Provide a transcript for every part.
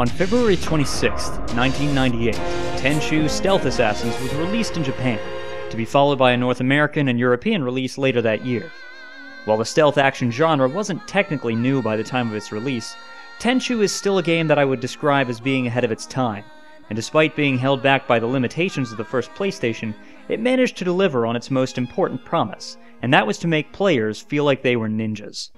On February 26, 1998, Tenchu Stealth Assassins was released in Japan, to be followed by a North American and European release later that year. While the stealth action genre wasn't technically new by the time of its release, Tenchu is still a game that I would describe as being ahead of its time, and despite being held back by the limitations of the first PlayStation, it managed to deliver on its most important promise, and that was to make players feel like they were ninjas.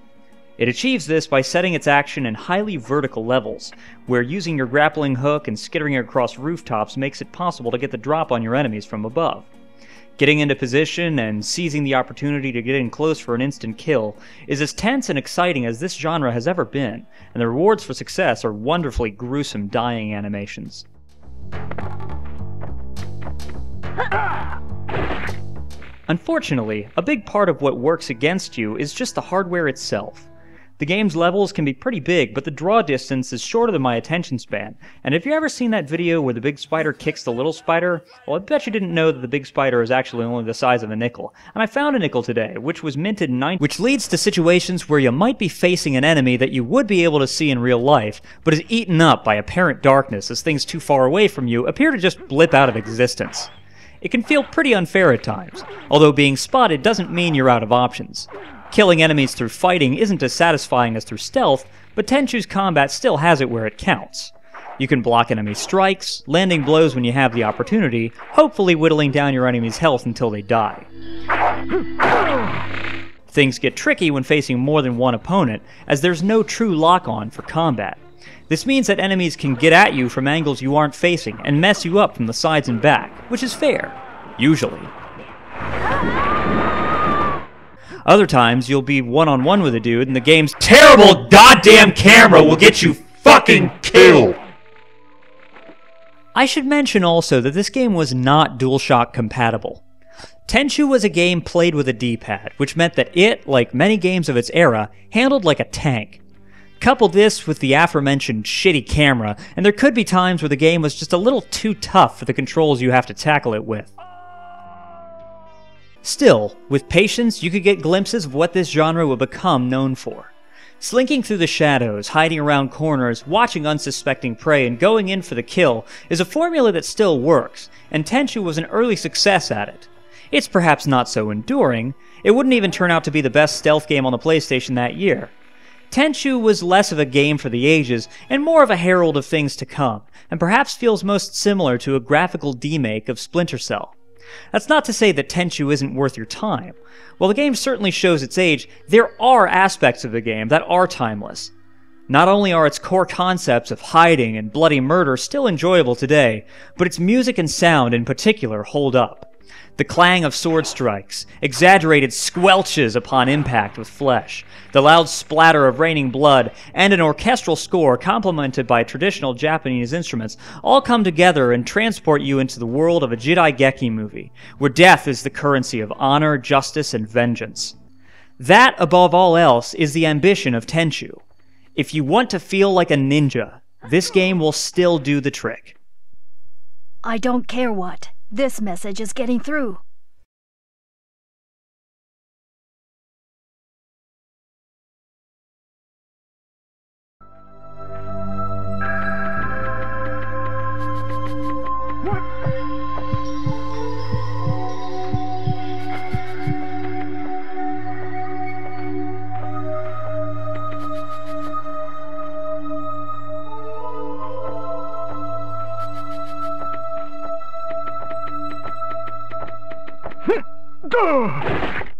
It achieves this by setting its action in highly vertical levels, where using your grappling hook and skittering across rooftops makes it possible to get the drop on your enemies from above. Getting into position and seizing the opportunity to get in close for an instant kill is as tense and exciting as this genre has ever been, and the rewards for success are wonderfully gruesome dying animations. Unfortunately, a big part of what works against you is just the hardware itself. The game's levels can be pretty big, but the draw distance is shorter than my attention span, and have you ever seen that video where the big spider kicks the little spider? Well, I bet you didn't know that the big spider is actually only the size of a nickel. And I found a nickel today, which was minted in which leads to situations where you might be facing an enemy that you would be able to see in real life, but is eaten up by apparent darkness as things too far away from you appear to just blip out of existence. It can feel pretty unfair at times, although being spotted doesn't mean you're out of options. Killing enemies through fighting isn't as satisfying as through stealth, but Tenchu's combat still has it where it counts. You can block enemy strikes, landing blows when you have the opportunity, hopefully whittling down your enemy's health until they die. Things get tricky when facing more than one opponent, as there's no true lock-on for combat. This means that enemies can get at you from angles you aren't facing and mess you up from the sides and back, which is fair, usually. Other times, you'll be one-on-one with a dude, and the game's terrible goddamn camera will get you fucking killed! I should mention also that this game was not DualShock compatible. Tenchu was a game played with a D-pad, which meant that it, like many games of its era, handled like a tank. Couple this with the aforementioned shitty camera, and there could be times where the game was just a little too tough for the controls you have to tackle it with. Still, with patience, you could get glimpses of what this genre will become known for. Slinking through the shadows, hiding around corners, watching unsuspecting prey, and going in for the kill is a formula that still works, and Tenchu was an early success at it. It's perhaps not so enduring. It wouldn't even turn out to be the best stealth game on the PlayStation that year. Tenchu was less of a game for the ages, and more of a herald of things to come, and perhaps feels most similar to a graphical demake of Splinter Cell. That's not to say that Tenchu isn't worth your time. While the game certainly shows its age, there are aspects of the game that are timeless. Not only are its core concepts of hiding and bloody murder still enjoyable today, but its music and sound in particular hold up. The clang of sword strikes, exaggerated squelches upon impact with flesh, the loud splatter of raining blood, and an orchestral score complemented by traditional Japanese instruments all come together and transport you into the world of a Jidaigeki movie, where death is the currency of honor, justice, and vengeance. That, above all else, is the ambition of Tenchu. If you want to feel like a ninja, this game will still do the trick. I don't care what. This message is getting through. Duh!